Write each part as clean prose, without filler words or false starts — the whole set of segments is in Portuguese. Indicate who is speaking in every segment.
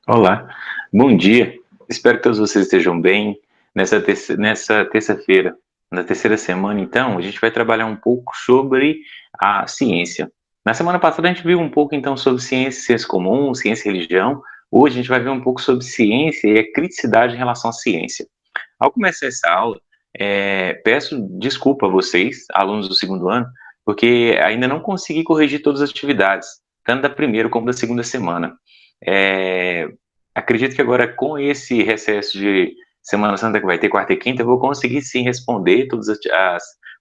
Speaker 1: Olá, bom dia. Espero que todos vocês estejam bem. Nessa terça-feira, na terceira semana, então, a gente vai trabalhar um pouco sobre a ciência. Na semana passada, a gente viu um pouco, então, sobre ciência, ciência comum, ciência e religião. Hoje, a gente vai ver um pouco sobre ciência e a criticidade em relação à ciência. Ao começar essa aula, peço desculpa a vocês, alunos do segundo ano, porque ainda não consegui corrigir todas as atividades, tanto da primeira como da segunda semana. É, Acredito que agora, com esse recesso de Semana Santa que vai ter quarta e quinta, eu vou conseguir sim responder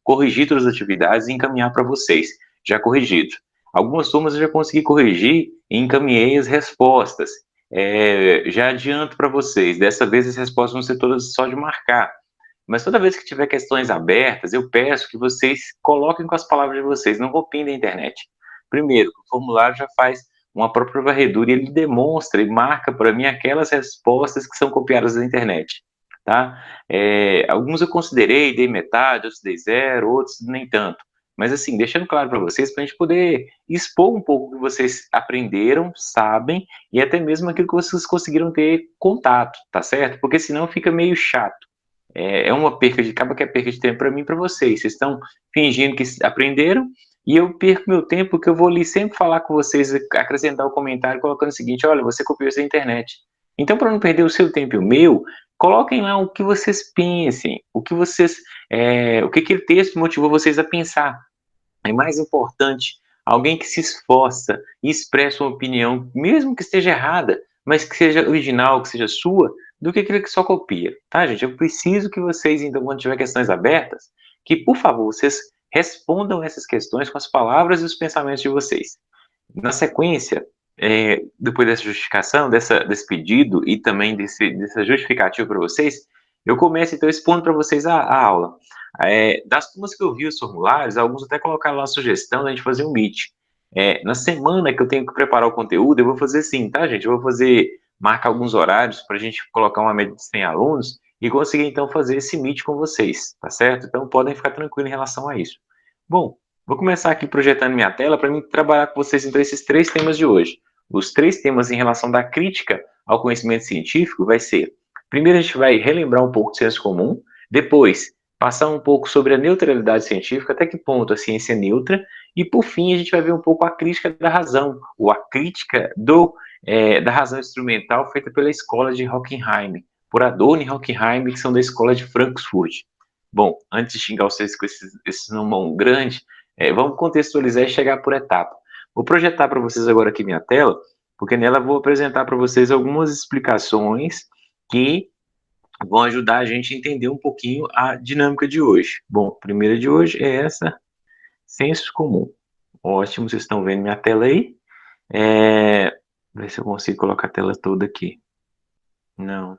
Speaker 1: corrigir todas as atividades e encaminhar para vocês, já corrigido. Algumas turmas eu já consegui corrigir e encaminhei as respostas. Já adianto para vocês, dessa vez as respostas vão ser todas só de marcar. Mas toda vez que tiver questões abertas, eu peço que vocês coloquem com as palavras de vocês, não copiem da internet. Primeiro, o formulário já faz uma própria varredura e ele demonstra e marca para mim aquelas respostas que são copiadas da internet, tá? Alguns eu considerei, dei metade, outros dei zero, outros nem tanto. Mas assim, deixando claro para vocês, para a gente poder expor um pouco o que vocês aprenderam, sabem, e até mesmo aquilo que vocês conseguiram ter contato, tá certo? Porque senão fica meio chato. Uma perca de, acaba que é perca de tempo para mim e para vocês. Vocês estão fingindo que aprenderam e eu perco meu tempo que eu vou ali sempre falar com vocês, acrescentar o comentário colocando o seguinte: olha, você copiou isso da internet. Então, para não perder o seu tempo e o meu, coloquem lá o que vocês pensem, o que aquele texto motivou vocês a pensar. É mais importante alguém que se esforça e expressa uma opinião, mesmo que esteja errada, mas que seja original, que seja sua, do que aquele que só copia, tá, gente? Eu preciso que vocês, então, quando tiver questões abertas, que, por favor, vocês respondam essas questões com as palavras e os pensamentos de vocês. Na sequência, depois dessa justificação, desse pedido e também dessa justificativa para vocês, eu começo então expondo para vocês a aula. Das turmas que eu vi os formulários, alguns até colocaram lá a sugestão da gente fazer um meet. Na semana que eu tenho que preparar o conteúdo, eu vou fazer assim, tá, gente? Eu vou marcar alguns horários para a gente colocar uma média de 100 alunos e conseguir então fazer esse meet com vocês, tá certo? Então podem ficar tranquilos em relação a isso. Bom, vou começar aqui projetando minha tela para mim trabalhar com vocês então esses três temas de hoje. Os três temas em relação da crítica ao conhecimento científico vai ser: primeiro a gente vai relembrar um pouco de senso comum, depois passar um pouco sobre a neutralidade científica, até que ponto a ciência é neutra, e por fim a gente vai ver um pouco a crítica da razão, ou a crítica da razão instrumental feita pela escola de Hockenheim, por Adorno e Hockenheim, que são da escola de Frankfurt. Bom, antes de xingar vocês com esse nome grande, vamos contextualizar e chegar por etapa. Vou projetar para vocês agora aqui minha tela, porque nela vou apresentar para vocês algumas explicações que vão ajudar a gente a entender um pouquinho a dinâmica de hoje. Bom, a primeira de hoje é essa, senso comum. Ótimo, vocês estão vendo minha tela aí? Ver se eu consigo colocar a tela toda aqui. Não.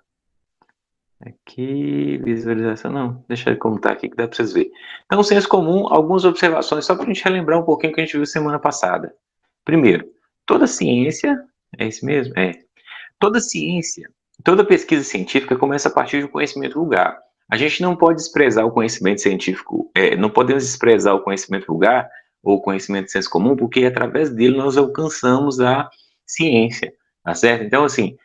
Speaker 1: Aqui, visualização, não. Deixa eu como tá aqui, que dá para vocês verem. Então, senso comum, algumas observações, só para a gente relembrar um pouquinho o que a gente viu semana passada. Primeiro, toda ciência, é isso mesmo? Toda ciência, toda pesquisa científica começa a partir de um conhecimento vulgar. A gente não pode desprezar o conhecimento científico, não podemos desprezar o conhecimento vulgar ou o conhecimento de senso comum, porque através dele nós alcançamos a ciência, tá certo? Então, assim,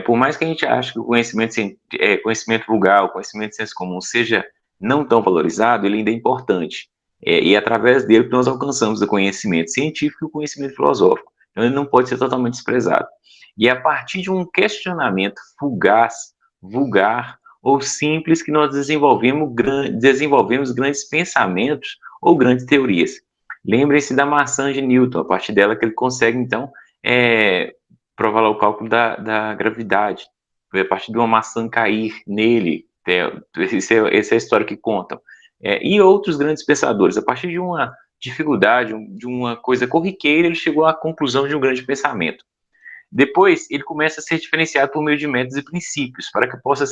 Speaker 1: por mais que a gente ache que o conhecimento vulgar, o conhecimento de senso comum seja não tão valorizado, ele ainda é importante. E é através dele que nós alcançamos o conhecimento científico e o conhecimento filosófico. Então, ele não pode ser totalmente desprezado. E é a partir de um questionamento fugaz, vulgar ou simples que nós desenvolvemos grandes pensamentos ou grandes teorias. Lembrem-se da maçã de Newton, a partir dela que ele consegue, então, provar lá o cálculo da gravidade. Foi a partir de uma maçã cair nele, essa é a história que contam. E outros grandes pensadores, a partir de uma dificuldade, de uma coisa corriqueira, ele chegou à conclusão de um grande pensamento. Depois, ele começa a ser diferenciado por meio de métodos e princípios, para que possa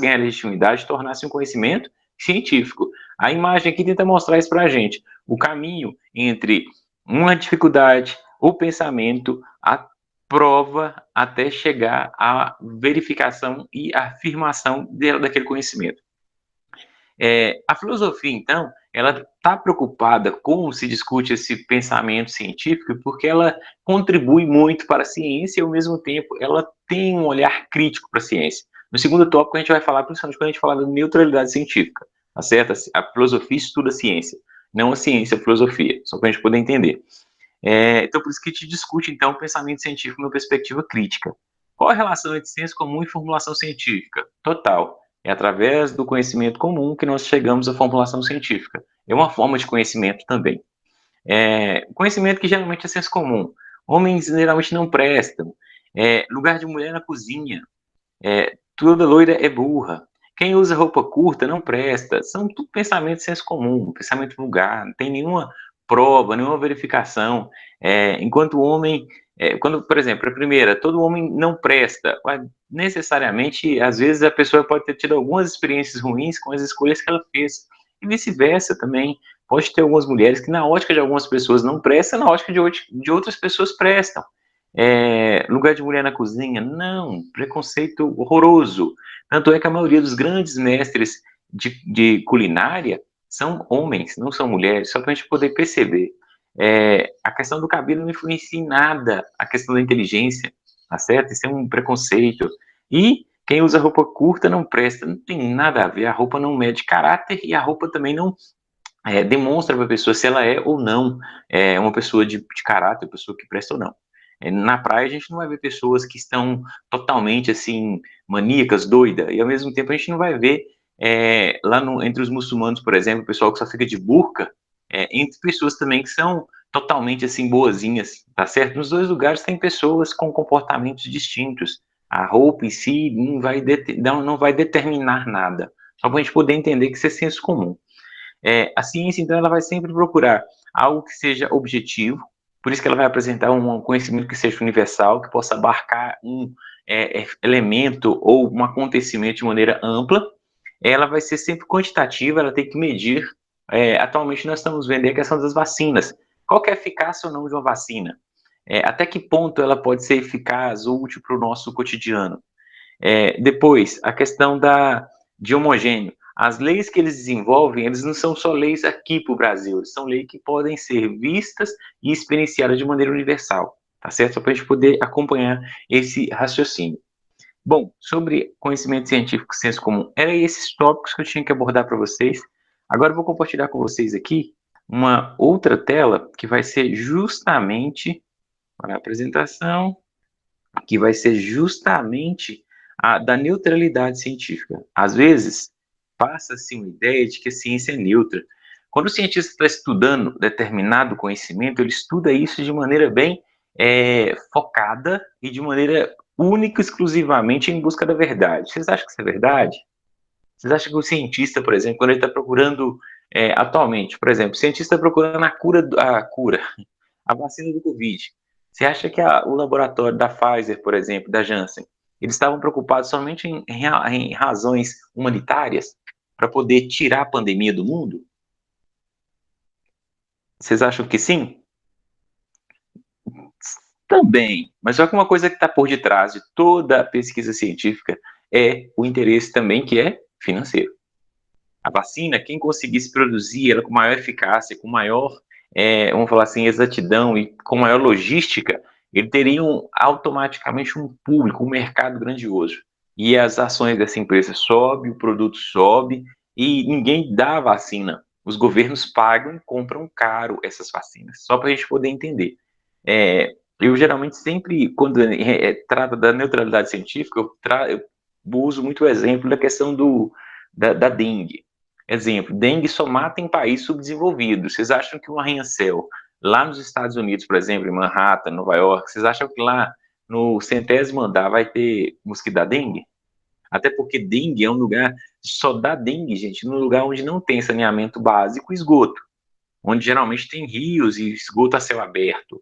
Speaker 1: ganhar legitimidade e tornar-se um conhecimento científico. A imagem aqui tenta mostrar isso para a gente, o caminho entre uma dificuldade, o pensamento, a prova, até chegar à verificação e afirmação daquele conhecimento. A filosofia, então, ela está preocupada com se discute esse pensamento científico porque ela contribui muito para a ciência e, ao mesmo tempo, ela tem um olhar crítico para a ciência. No segundo tópico, a gente vai falar, principalmente quando a gente falar da neutralidade científica, tá certo? A filosofia estuda a ciência, não a ciência a filosofia, só para a gente poder entender. Então, por isso que a gente discute, então, o pensamento científico numa perspectiva crítica. Qual a relação entre senso comum e formulação científica? Total. É através do conhecimento comum que nós chegamos à formulação científica. É uma forma de conhecimento também. Conhecimento que geralmente é senso comum. Homens geralmente não prestam. Lugar de mulher na cozinha. Toda loira é burra. Quem usa roupa curta não presta. São tudo pensamentos de senso comum, pensamento vulgar, não tem nenhuma prova, nenhuma verificação. Enquanto o homem, quando, por exemplo, a primeira, todo homem não presta, necessariamente, às vezes a pessoa pode ter tido algumas experiências ruins com as escolhas que ela fez, e vice-versa também. Pode ter algumas mulheres que, na ótica de algumas pessoas, não prestam, na ótica de outras pessoas prestam. Lugar de mulher na cozinha? Não, preconceito horroroso. Tanto é que a maioria dos grandes mestres de culinária são homens, não são mulheres, só para a gente poder perceber. A questão do cabelo não influencia em nada a questão da inteligência, tá certo? Isso é um preconceito. E quem usa roupa curta não presta, não tem nada a ver, a roupa não mede caráter e a roupa também não demonstra para a pessoa se ela é ou não uma pessoa de caráter, uma pessoa que presta ou não. Na praia a gente não vai ver pessoas que estão totalmente assim maníacas, doidas, e ao mesmo tempo a gente não vai ver lá entre os muçulmanos, por exemplo, o pessoal que só fica de burca, entre pessoas também que são totalmente assim boazinhas, tá certo? Nos dois lugares tem pessoas com comportamentos distintos. A roupa em si não vai determinar nada, só para a gente poder entender que isso é senso comum. A ciência, então, ela vai sempre procurar algo que seja objetivo, por isso que ela vai apresentar um conhecimento que seja universal, que possa abarcar um elemento ou um acontecimento de maneira ampla. Ela vai ser sempre quantitativa, ela tem que medir. Atualmente nós estamos vendo a questão das vacinas. Qual que é a eficácia ou não de uma vacina? Até que ponto ela pode ser eficaz ou útil para o nosso cotidiano? Depois, a questão de homogêneo. As leis que eles desenvolvem, eles não são só leis aqui para o Brasil, são leis que podem ser vistas e experienciadas de maneira universal, tá certo? Só para a gente poder acompanhar esse raciocínio. Bom, sobre conhecimento científico e senso comum, eram esses tópicos que eu tinha que abordar para vocês. Agora eu vou compartilhar com vocês aqui uma outra tela que vai ser justamente para a apresentação, que vai ser justamente da neutralidade científica. Às vezes, passa-se uma ideia de que a ciência é neutra. Quando o cientista está estudando determinado conhecimento, ele estuda isso de maneira bem focada e de maneira única, exclusivamente em busca da verdade. Vocês acham que isso é verdade? Vocês acham que o cientista, por exemplo, quando ele está procurando, atualmente, por exemplo, o cientista está procurando a vacina do Covid. Você acha que o laboratório da Pfizer, por exemplo, da Janssen, eles estavam preocupados somente em razões humanitárias para poder tirar a pandemia do mundo? Vocês acham que sim? Também, mas só que uma coisa que está por detrás de toda a pesquisa científica é o interesse também que é financeiro. A vacina, quem conseguisse produzir ela com maior eficácia, com maior, vamos falar assim, exatidão e com maior logística, ele teria automaticamente um público, um mercado grandioso. E as ações dessa empresa sobem, o produto sobe e ninguém dá a vacina. Os governos pagam e compram caro essas vacinas, só para a gente poder entender. Eu geralmente sempre, quando trata da neutralidade científica, eu uso muito o exemplo da questão da dengue. Exemplo, dengue só mata em países subdesenvolvidos. Vocês acham que um arranha-céu lá nos Estados Unidos, por exemplo, em Manhattan, Nova York, vocês acham que lá no centésimo andar vai ter mosquito da dengue? Até porque dengue é um lugar, só dá dengue, gente, num lugar onde não tem saneamento básico e esgoto, onde geralmente tem rios e esgoto a céu aberto.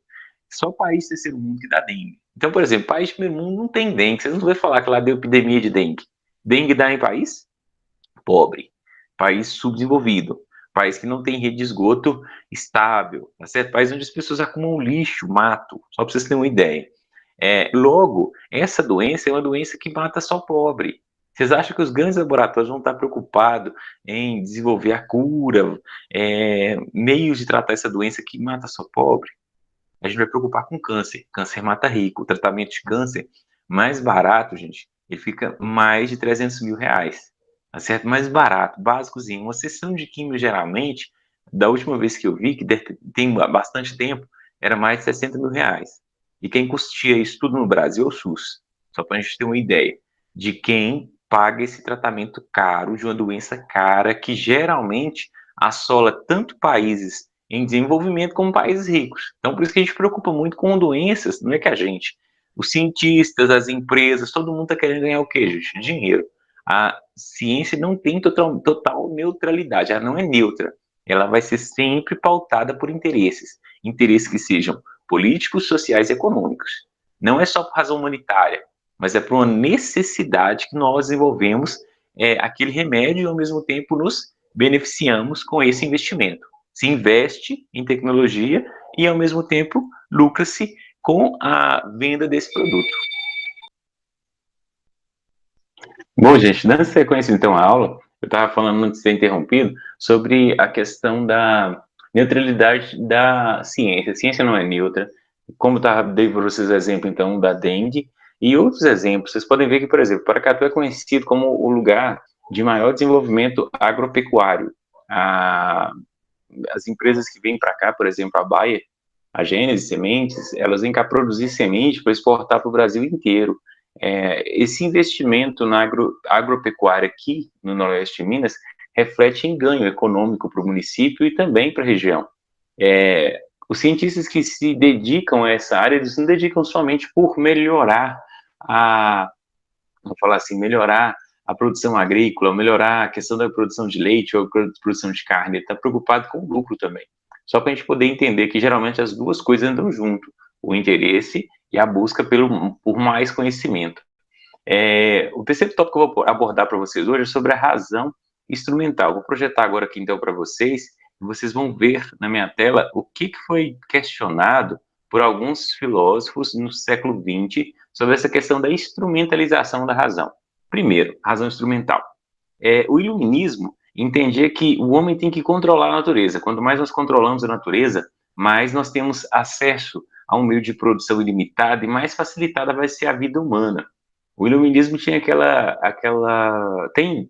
Speaker 1: Só o país terceiro mundo que dá dengue. Então, por exemplo, país primeiro mundo não tem dengue. Vocês não vão falar que lá deu epidemia de dengue. Dengue dá em país pobre, país subdesenvolvido, país que não tem rede de esgoto estável, tá certo? País onde as pessoas acumulam lixo, mato, só para vocês terem uma ideia. Logo, essa doença é uma doença que mata só pobre. Vocês acham que os grandes laboratórios vão estar preocupados em desenvolver a cura, meios de tratar essa doença que mata só pobre? A gente vai preocupar com câncer. Câncer mata rico. O tratamento de câncer mais barato, gente, ele fica mais de 300 mil reais. Tá certo? Mais barato, básicozinho. Uma sessão de químio, geralmente, da última vez que eu vi, que tem bastante tempo, era mais de 60 mil reais. E quem custeia isso tudo no Brasil é o SUS. Só para a gente ter uma ideia de quem paga esse tratamento caro de uma doença cara que geralmente assola tanto países em desenvolvimento como países ricos. Então, por isso que a gente se preocupa muito com doenças, não é que a gente, os cientistas, as empresas, todo mundo está querendo ganhar o quê, gente? Dinheiro. A ciência não tem total neutralidade, ela não é neutra. Ela vai ser sempre pautada por interesses, interesses que sejam políticos, sociais e econômicos. Não é só por razão humanitária, mas é por uma necessidade que nós desenvolvemos aquele remédio e ao mesmo tempo nos beneficiamos com esse investimento. Se investe em tecnologia e ao mesmo tempo lucra-se com a venda desse produto. Bom, gente, dando sequência então à aula, eu estava falando antes de ser interrompido sobre a questão da neutralidade da ciência. A ciência não é neutra. Como dei para vocês o exemplo então da dengue e outros exemplos. Vocês podem ver que, por exemplo, Paracatu é conhecido como o lugar de maior desenvolvimento agropecuário. As empresas que vêm para cá, por exemplo, a Bayer, a Gênesis Sementes, elas vêm cá produzir semente para exportar para o Brasil inteiro. Esse investimento na agropecuária aqui no Noroeste de Minas reflete em ganho econômico para o município e também para a região. Os cientistas que se dedicam a essa área, eles não dedicam somente por melhorar vamos falar assim, melhorar a produção agrícola, melhorar a questão da produção de leite ou produção de carne, ele está preocupado com o lucro também. Só para a gente poder entender que geralmente as duas coisas andam junto, o interesse e a busca por mais conhecimento. O terceiro tópico que eu vou abordar para vocês hoje é sobre a razão instrumental. Vou projetar agora aqui então para vocês, e vocês vão ver na minha tela o que foi questionado por alguns filósofos no século XX sobre essa questão da instrumentalização da razão. Primeiro, razão instrumental. O iluminismo entendia que o homem tem que controlar a natureza. Quanto mais nós controlamos a natureza, mais nós temos acesso a um meio de produção ilimitado e mais facilitada vai ser a vida humana. O iluminismo tinha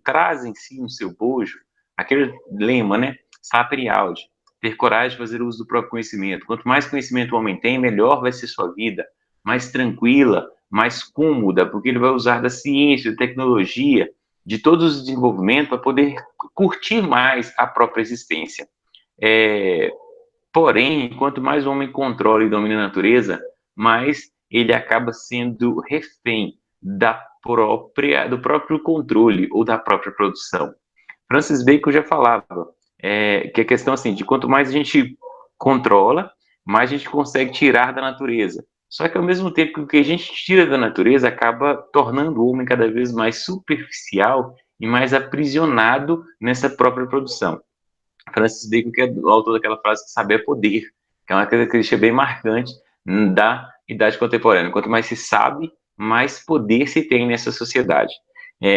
Speaker 1: traz em si no seu bojo aquele lema, né? Sapere aude, ter coragem de fazer uso do próprio conhecimento. Quanto mais conhecimento o homem tem, melhor vai ser sua vida, mais tranquila, mais cômoda, porque ele vai usar da ciência, da tecnologia, de todos os desenvolvimentos para poder curtir mais a própria existência. Porém, quanto mais o homem controla e domina a natureza, mais ele acaba sendo refém do próprio controle ou da própria produção. Francis Bacon já falava que a questão assim, de quanto mais a gente controla, mais a gente consegue tirar da natureza. Só que ao mesmo tempo que o que a gente tira da natureza acaba tornando o homem cada vez mais superficial e mais aprisionado nessa própria produção. Francis Bacon, que é o autor daquela frase que saber é poder, que é uma característica bem marcante da idade contemporânea. Quanto mais se sabe, mais poder se tem nessa sociedade.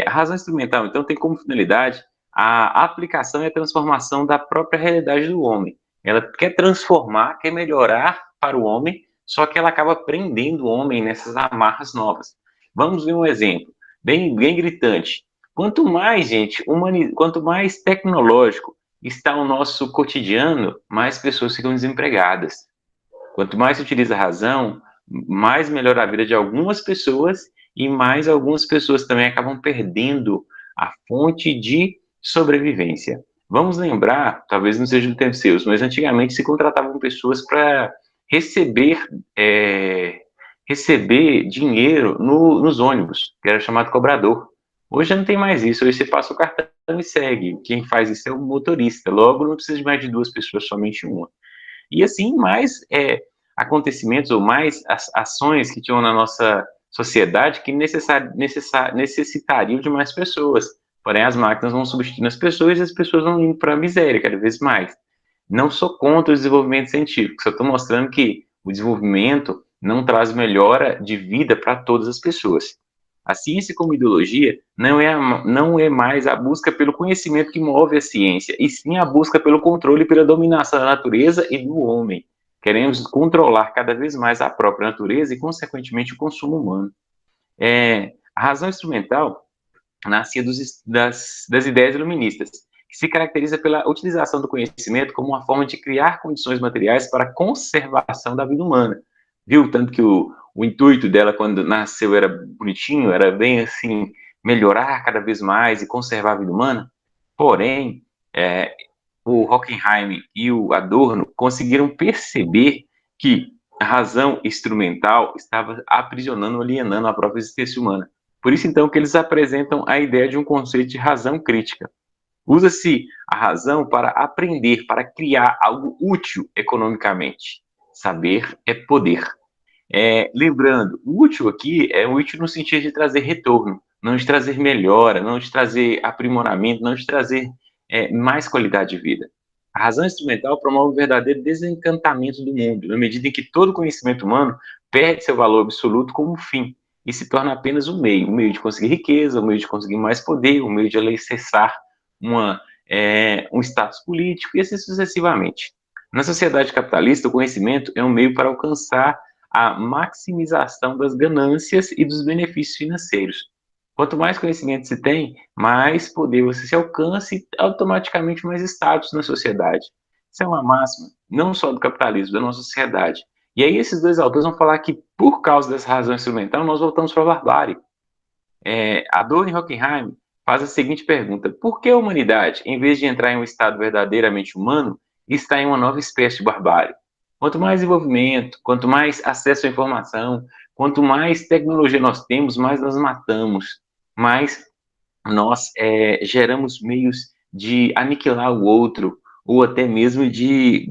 Speaker 1: A razão instrumental, então, tem como finalidade a aplicação e a transformação da própria realidade do homem. Ela quer transformar, quer melhorar para o homem, só que ela acaba prendendo o homem nessas amarras novas. Vamos ver um exemplo bem gritante. Quanto mais, gente, quanto mais tecnológico está o nosso cotidiano, mais pessoas ficam desempregadas. Quanto mais se utiliza a razão, mais melhora a vida de algumas pessoas e mais algumas pessoas também acabam perdendo a fonte de sobrevivência. Vamos lembrar, talvez não seja do tempo seus, mas antigamente se contratavam pessoas para receber dinheiro nos ônibus, que era chamado cobrador. Hoje não tem mais isso, hoje você passa o cartão e segue. Quem faz isso é o motorista, logo não precisa de mais de duas pessoas, somente uma. E assim, mais acontecimentos ou mais ações que tinham na nossa sociedade que necessitariam de mais pessoas. Porém, as máquinas vão substituindo as pessoas e as pessoas vão indo para a miséria cada vez mais. Não sou contra o desenvolvimento científico, só estou mostrando que o desenvolvimento não traz melhora de vida para todas as pessoas. A ciência como ideologia não é mais a busca pelo conhecimento que move a ciência, e sim a busca pelo controle e pela dominação da natureza e do homem. Queremos controlar cada vez mais a própria natureza e, consequentemente, o consumo humano. A razão instrumental nascia das ideias iluministas, que se caracteriza pela utilização do conhecimento como uma forma de criar condições materiais para a conservação da vida humana. Viu? Tanto que o intuito dela, quando nasceu, era bonitinho, era bem assim, melhorar cada vez mais e conservar a vida humana. Porém, o Hockenheim e o Adorno conseguiram perceber que a razão instrumental estava aprisionando, alienando a própria existência humana. Por isso, então, que eles apresentam a ideia de um conceito de razão crítica. Usa-se a razão para aprender, para criar algo útil economicamente. Saber é poder. Lembrando, útil aqui é útil no sentido de trazer retorno, não de trazer melhora, não de trazer aprimoramento, não de trazer mais qualidade de vida. A razão instrumental promove o verdadeiro desencantamento do mundo, na medida em que todo conhecimento humano perde seu valor absoluto como fim e se torna apenas um meio de conseguir riqueza, um meio de conseguir mais poder, um meio de alicerçar um status político e assim sucessivamente. Na sociedade capitalista, o conhecimento é um meio para alcançar a maximização das ganâncias e dos benefícios financeiros. Quanto mais conhecimento se tem, mais poder você se alcança e automaticamente mais status na sociedade. Isso é uma máxima, não só do capitalismo, da nossa sociedade. E aí esses dois autores vão falar que, por causa dessa razão instrumental, nós voltamos para a barbárie. Adorno e Hockenheim faz a seguinte pergunta: por que a humanidade, em vez de entrar em um estado verdadeiramente humano, está em uma nova espécie de barbárie? Quanto mais desenvolvimento, quanto mais acesso à informação, quanto mais tecnologia nós temos, mais nós matamos, mais nós geramos meios de aniquilar o outro, ou até mesmo de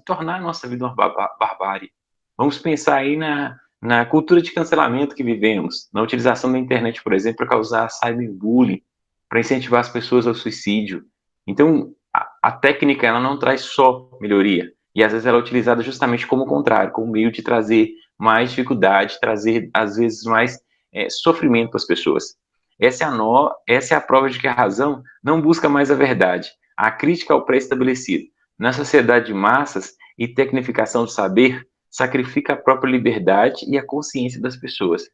Speaker 1: tornar a nossa vida uma barbárie. Vamos pensar aí na cultura de cancelamento que vivemos, na utilização da internet, por exemplo, para causar cyberbullying, para incentivar as pessoas ao suicídio. Então, a técnica ela não traz só melhoria, e às vezes ela é utilizada justamente como o contrário, como meio de trazer mais dificuldade, trazer às vezes mais sofrimento para as pessoas. Essa é a prova de que a razão não busca mais a verdade, a crítica ao pré-estabelecido. Na sociedade de massas e tecnificação do saber, sacrifica a própria liberdade e a consciência das pessoas.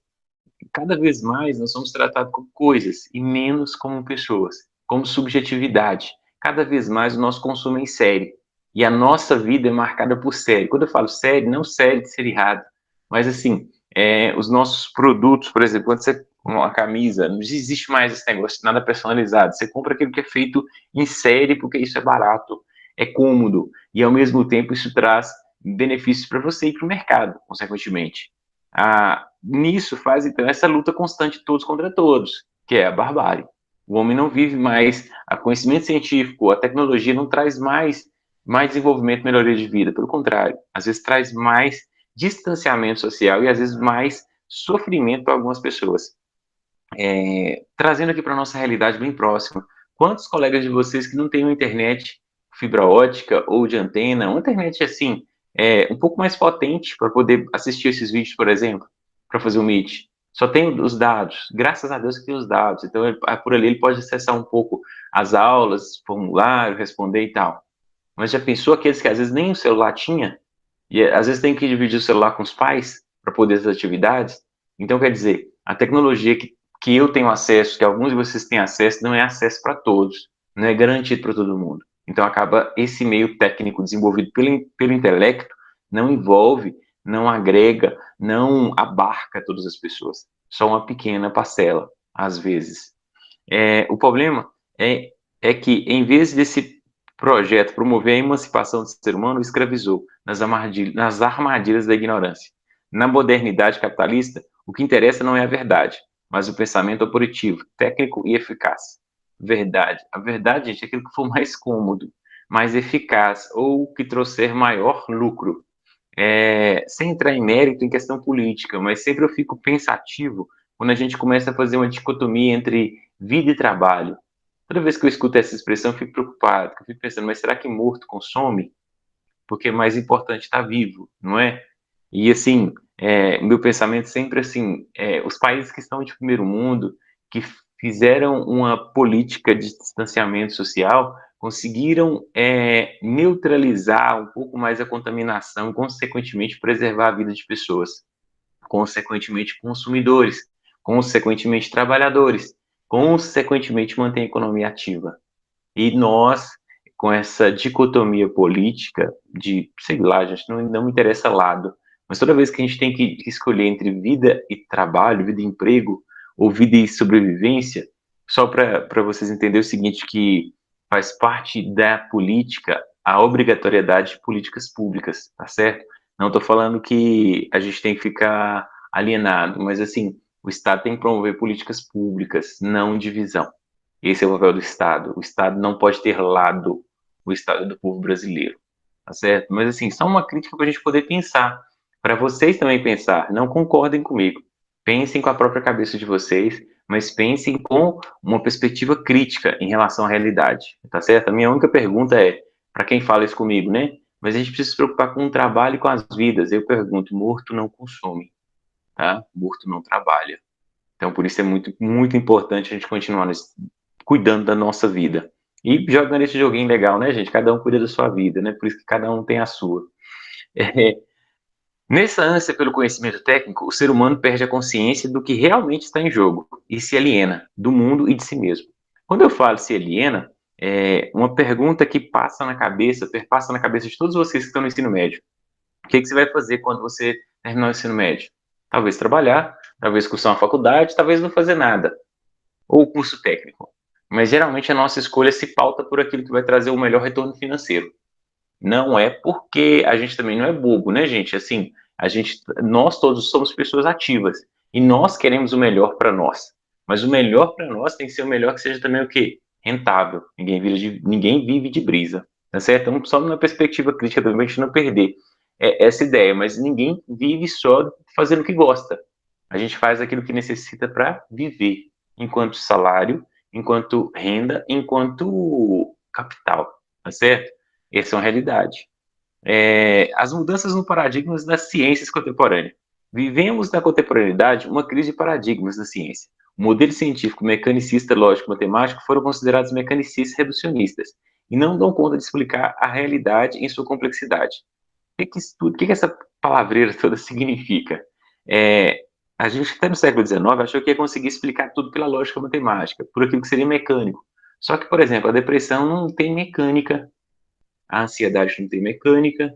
Speaker 1: Cada vez mais nós somos tratados como coisas e menos como pessoas, como subjetividade. Cada vez mais o nosso consumo é em série. E a nossa vida é marcada por série. Quando eu falo série, não série de seriado, mas assim, os nossos produtos, por exemplo, quando você uma camisa, não existe mais esse negócio, nada personalizado. Você compra aquilo que é feito em série porque isso é barato, é cômodo e ao mesmo tempo isso traz benefícios para você e para o mercado, consequentemente. Nisso faz então essa luta constante todos contra todos, que é a barbárie. O homem não vive mais, a conhecimento científico, a tecnologia não traz mais desenvolvimento, melhoria de vida, pelo contrário, às vezes traz mais distanciamento social e às vezes mais sofrimento para algumas pessoas. Trazendo aqui para a nossa realidade bem próxima, quantos colegas de vocês que não têm uma internet fibra ótica ou de antena, uma internet assim, um pouco mais potente para poder assistir esses vídeos, por exemplo, para fazer o Meet? Só tem os dados, graças a Deus que tem os dados, então por ali ele pode acessar um pouco as aulas, formulário, responder e tal. Mas já pensou aqueles que às vezes nem o celular tinha, e às vezes tem que dividir o celular com os pais para poder essas atividades? Então, quer dizer, a tecnologia que eu tenho acesso, que alguns de vocês têm acesso, não é acesso para todos, não é garantido para todo mundo. Então, acaba esse meio técnico desenvolvido pelo intelecto não envolve, não agrega, não abarca todas as pessoas, só uma pequena parcela, às vezes. O problema é que, em vez desse projeto promover a emancipação do ser humano, escravizou nas armadilhas da ignorância. Na modernidade capitalista, o que interessa não é a verdade, mas o pensamento operativo, técnico e eficaz. Verdade. A verdade, gente, é aquilo que for mais cômodo, mais eficaz ou que trouxer maior lucro. Sem entrar em mérito em questão política, mas sempre eu fico pensativo quando a gente começa a fazer uma dicotomia entre vida e trabalho. Toda vez que eu escuto essa expressão, eu fico preocupado, eu fico pensando, mas será que morto consome? Porque é mais importante estar vivo, não é? E assim, meu pensamento sempre assim, os países que estão de primeiro mundo, que fizeram uma política de distanciamento social, conseguiram neutralizar um pouco mais a contaminação, consequentemente preservar a vida de pessoas, consequentemente consumidores, consequentemente trabalhadores, consequentemente manter a economia ativa. E nós, com essa dicotomia política de, sei lá, gente, não me interessa lado, mas toda vez que a gente tem que escolher entre vida e trabalho, vida e emprego, ou vida e sobrevivência, só para vocês entenderem o seguinte, que faz parte da política a obrigatoriedade de políticas públicas, tá certo? Não estou falando que a gente tem que ficar alienado, mas assim, o Estado tem que promover políticas públicas, não divisão. Esse é o papel do Estado. O Estado não pode ter lado. O Estado é do povo brasileiro, tá certo? Mas assim, só uma crítica para a gente poder pensar, para vocês também pensar. Não concordem comigo. Pensem com a própria cabeça de vocês, mas pensem com uma perspectiva crítica em relação à realidade, tá certo? A minha única pergunta é, para quem fala isso comigo, né? Mas a gente precisa se preocupar com o trabalho e com as vidas. Eu pergunto, morto não consome, tá? Morto não trabalha. Então, por isso é muito, muito importante a gente continuar cuidando da nossa vida. E jogando esse joguinho legal, né, gente? Cada um cuida da sua vida, né? Por isso que cada um tem a sua. É, nessa ânsia pelo conhecimento técnico, o ser humano perde a consciência do que realmente está em jogo e se aliena do mundo e de si mesmo. Quando eu falo se aliena, uma pergunta que passa na cabeça, perpassa na cabeça de todos vocês que estão no ensino médio. O que você vai fazer quando você terminar o ensino médio? Talvez trabalhar, talvez cursar uma faculdade, talvez não fazer nada ou curso técnico. Mas geralmente a nossa escolha se pauta por aquilo que vai trazer o melhor retorno financeiro. Não é porque a gente também não é bobo, né, gente? Assim, nós todos somos pessoas ativas e nós queremos o melhor para nós. Mas o melhor para nós tem que ser o melhor que seja também o quê? Rentável. Ninguém vive de brisa, tá certo? Então, só na perspectiva crítica também, a gente não perder essa ideia, mas ninguém vive só fazendo o que gosta. A gente faz aquilo que necessita para viver, enquanto salário, enquanto renda, enquanto capital, tá certo? Essa é uma realidade. As mudanças no paradigmas das ciências contemporâneas. Vivemos na contemporaneidade uma crise de paradigmas na ciência. O modelo científico mecanicista, lógico, matemático foram considerados mecanicistas reducionistas e não dão conta de explicar a realidade em sua complexidade. O que essa palavreira toda significa? É, a gente até no século XIX achou que ia conseguir explicar tudo pela lógica matemática, por aquilo que seria mecânico. Só que, por exemplo, a depressão não tem mecânica, a ansiedade não tem mecânica,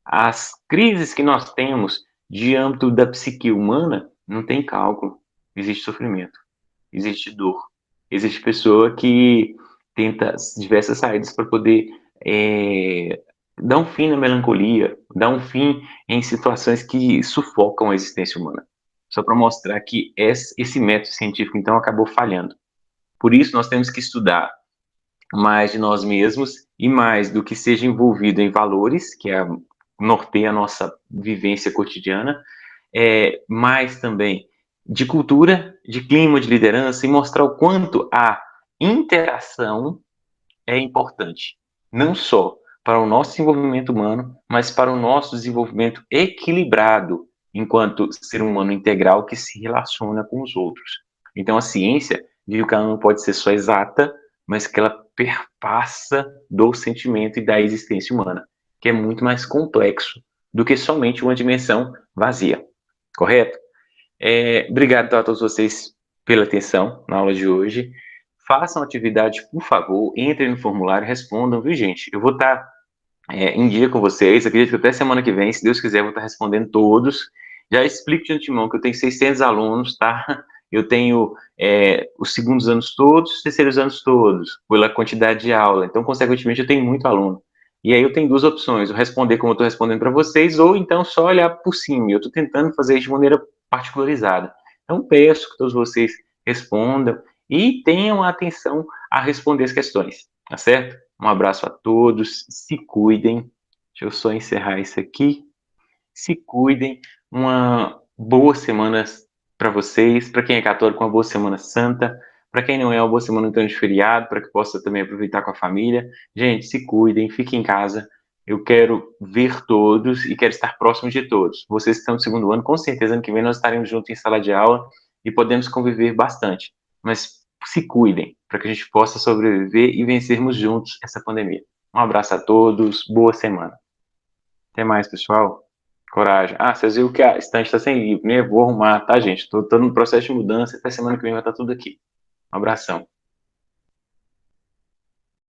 Speaker 1: as crises que nós temos de âmbito da psique humana não tem cálculo. Existe sofrimento, existe dor, existe pessoa que tenta diversas saídas para poder dar um fim na melancolia, dar um fim em situações que sufocam a existência humana. Só para mostrar que esse método científico, então, acabou falhando. Por isso, nós temos que estudar mais de nós mesmos e mais do que seja envolvido em valores, que norteia a nossa vivência cotidiana, mais também de cultura, de clima, de liderança e mostrar o quanto a interação é importante, não só para o nosso desenvolvimento humano, mas para o nosso desenvolvimento equilibrado enquanto ser humano integral que se relaciona com os outros. Então a ciência viu que ela não pode ser só exata, mas que ela perpassa do sentimento e da existência humana, que é muito mais complexo do que somente uma dimensão vazia, correto? Obrigado a todos vocês pela atenção na aula de hoje. Façam atividade, por favor, entrem no formulário e respondam, viu, gente? Eu vou estar em dia com vocês, acredito que até semana que vem, se Deus quiser, eu vou estar respondendo todos. Já explico de antemão que eu tenho 600 alunos, tá? Eu tenho os segundos anos todos, os terceiros anos todos, pela quantidade de aula. Então, consequentemente, eu tenho muito aluno. E aí eu tenho duas opções, eu responder como eu estou respondendo para vocês, ou então só olhar por cima. Eu estou tentando fazer isso de maneira particularizada. Então, peço que todos vocês respondam e tenham atenção a responder as questões, tá certo? Um abraço a todos, se cuidem. Deixa eu só encerrar isso aqui. Se cuidem. Uma boa semana para vocês. Para quem é católico, uma boa Semana Santa. Para quem não é, uma boa semana então de feriado, para que possa também aproveitar com a família. Gente, se cuidem, fiquem em casa. Eu quero ver todos e quero estar próximo de todos. Vocês que estão no segundo ano, com certeza, ano que vem nós estaremos juntos em sala de aula e podemos conviver bastante. Mas se cuidem, para que a gente possa sobreviver e vencermos juntos essa pandemia. Um abraço a todos, boa semana. Até mais, pessoal. Coragem. Ah, vocês viram que a estante está sem livro, né? Vou arrumar, tá, gente? Estou no processo de mudança, até semana que vem vai estar tudo aqui. Um abração.